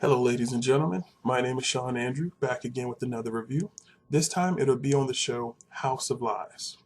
Hello, ladies and gentlemen. My name is Sean Andrew, back again with another review. This time it'll be on the show House of Lies.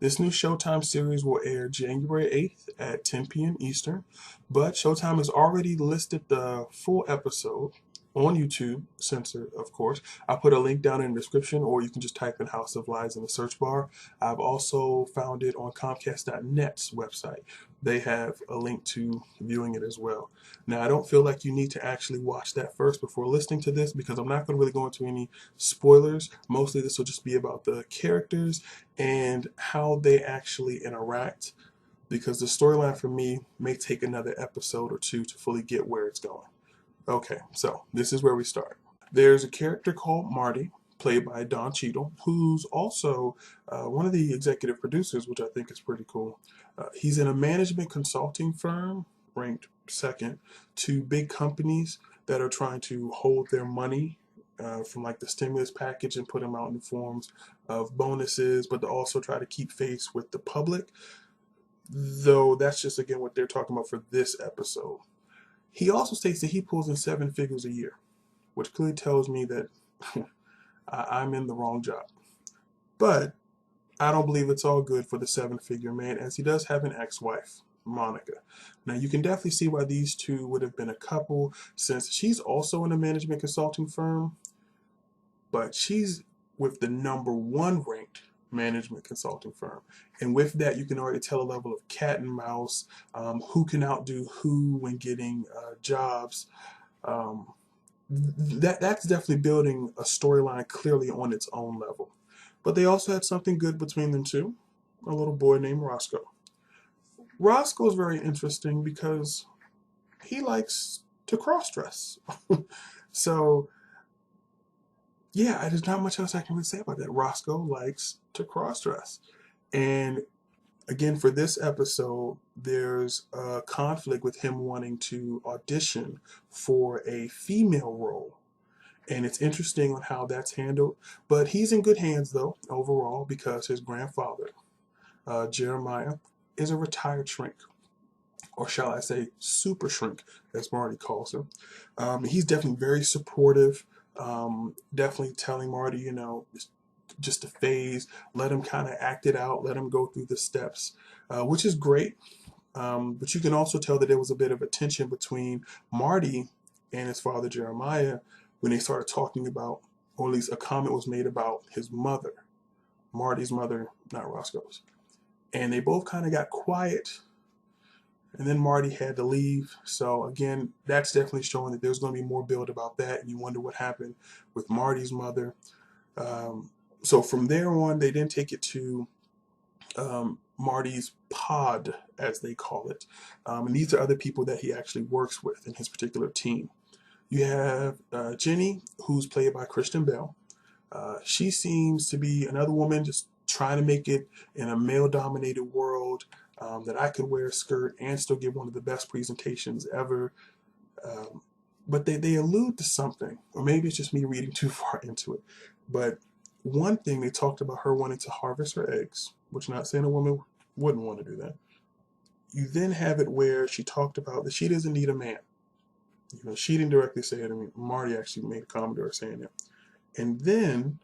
This new Showtime series will air January 8th at 10 p.m. Eastern, but Showtime has already listed the full episode on YouTube, censored, of course. I'll put a link down in the description, or you can just type in House of Lies in the search bar. I've also found it on Comcast.net's website. They have a link to viewing it as well. Now, I don't feel like you need to actually watch that first before listening to this because I'm not going to really go into any spoilers. Mostly this will just be about the characters and how they actually interact because the storyline for me may take another episode or two to fully get where it's going. Okay, so this is where we start. There's a character called Marty, played by Cheadle, who's also one of the executive producers, which I think is pretty cool. He's in a management consulting firm, ranked second, to big companies that are trying to hold their money from like the stimulus package and put them out in forms of bonuses, but to also try to keep face with the public. Though that's just again what they're talking about for this episode. He also states that he pulls in seven figures a year, which clearly tells me that I'm in the wrong job. But I don't believe it's all good for the seven-figure man, as he does have an ex-wife, Monica. Now, you can definitely see why these two would have been a couple, since she's also in a management consulting firm, but she's with the number one ranked management consulting firm. And with that, you can already tell a level of cat and mouse, who can outdo who when getting jobs. Um, that's definitely building a storyline clearly on its own level. But they also had something good between them too, a little boy named Roscoe. Roscoe is very interesting because he likes to cross dress. So yeah, there's not much else I can really say about that. Roscoe likes to cross dress. And again, for this episode, there's a conflict with him wanting to audition for a female role. And it's interesting on how that's handled. But he's in good hands, though, overall, because his grandfather, Jeremiah, is a retired shrink. Or shall I say, super shrink, as Marty calls him. He's definitely very supportive. Definitely telling Marty, just a phase, let him kind of act it out, let him go through the steps, which is great. But you can also tell that there was a bit of a tension between Marty and his father Jeremiah when they started talking about, or at least a comment was made about his mother, Marty's mother, not Roscoe's. And they both kind of got quiet, and then Marty had to leave. So again, that's definitely showing that there's going to be more build about that, and you wonder what happened with Marty's mother. So from there on, they then take it to Marty's pod, as they call it. And these are other people that he actually works with in his particular team. You have Jenny, who's played by Kristen Bell. She seems to be another woman just trying to make it in a male-dominated world, that I could wear a skirt and still give one of the best presentations ever. But they allude to something, or maybe it's just me reading too far into it. But one thing, they talked about her wanting to harvest her eggs, which not saying a woman wouldn't want to do that. You then have it where she talked about that she doesn't need a man. She didn't directly say it. I mean, Marty actually made a comment to her saying it. And then,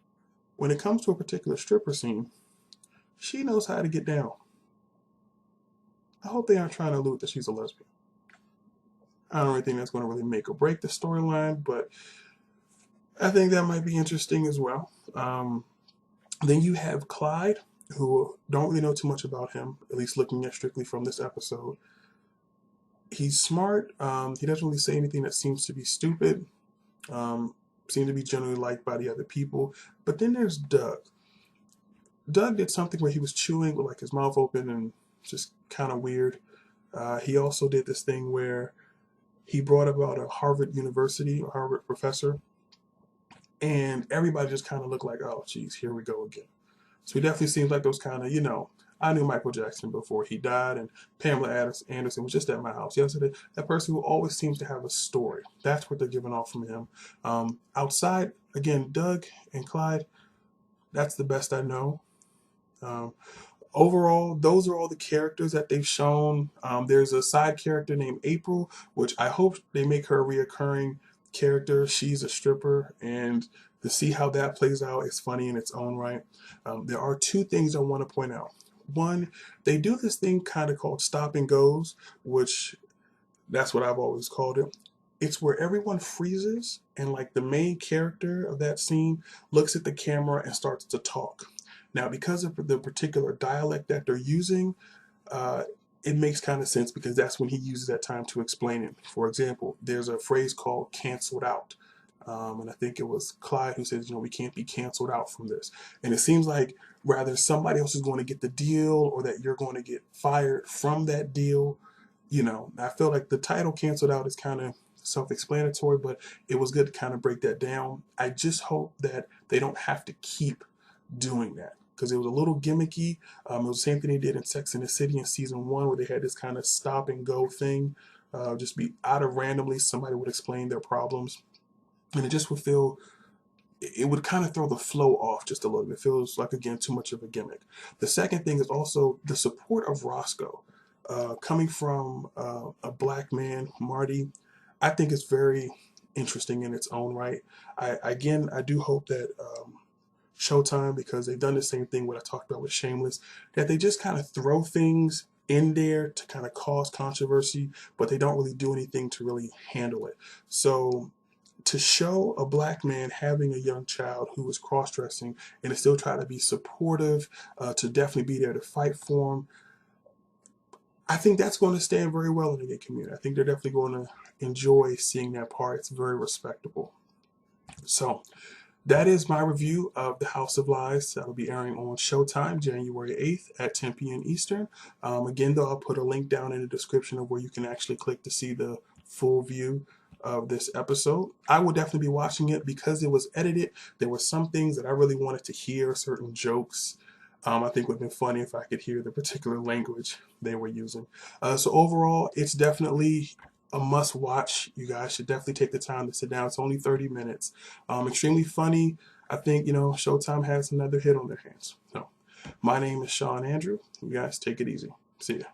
when it comes to a particular stripper scene, she knows how to get down. I hope they aren't trying to allude that she's a lesbian. I don't really think that's going to really make or break the storyline, but I think that might be interesting as well. Then you have Clyde, who don't really know too much about him, at least looking at strictly from this episode. He's smart. He doesn't really say anything that seems to be stupid. Seems to be generally liked by the other people. But then there's Doug. Doug did something where he was chewing with like his mouth open and just kind of weird. He also did this thing where he brought about a Harvard University or Harvard professor, and everybody just kind of looked like, oh, geez, here we go again. So he definitely seems like those kind of, I knew Michael Jackson before he died, and Pamela Anderson was just at my house yesterday. That person who always seems to have a story. That's what they're giving off from him. Outside, again, Doug and Clyde, that's the best I know. overall, those are all the characters that they've shown. There's a side character named April, which I hope they make her a reoccurring character. She's a stripper, and to see how that plays out is funny in its own right. There are two things I want to point out. One, they do this thing kind of called stop and goes, which that's what I've always called it. It's where everyone freezes and like the main character of that scene looks at the camera and starts to talk. Now, because of the particular dialect that they're using, uh, it makes kind of sense because that's when he uses that time to explain it. For example, there's a phrase called canceled out. And I think it was Clyde who says, we can't be canceled out from this. And it seems like rather somebody else is going to get the deal or that you're going to get fired from that deal. I feel like the title canceled out is kind of self-explanatory, but it was good to kind of break that down. I just hope that they don't have to keep doing that because it was a little gimmicky. It was the same thing they did in Sex and the City in season 1 where they had this kind of stop and go thing. Just be out of randomly, somebody would explain their problems. And it just would feel, it would kind of throw the flow off just a little bit. It feels like, again, too much of a gimmick. The second thing is also the support of Roscoe. Coming from a black man, Marty, I think it's very interesting in its own right. I do hope that Showtime, because they've done the same thing what I talked about with Shameless, that they just kind of throw things in there to kind of cause controversy, but they don't really do anything to really handle it. So to show a black man having a young child who is cross-dressing and to still try to be supportive, to definitely be there to fight for him, I think that's going to stand very well in the gay community. I think they're definitely going to enjoy seeing that part. It's very respectable. So that is my review of The House of Lies. That'll be airing on Showtime January 8th at 10 p.m. Eastern. Again, though, I'll put a link down in the description of where you can actually click to see the full view of this episode. I will definitely be watching it because it was edited. There were some things that I really wanted to hear, certain jokes. I think would have been funny if I could hear the particular language they were using. So overall, it's definitely a must watch. You guys should definitely take the time to sit down. It's only 30 minutes. Extremely funny. I think, Showtime has another hit on their hands. So my name is Sean Andrew. You guys take it easy. See ya.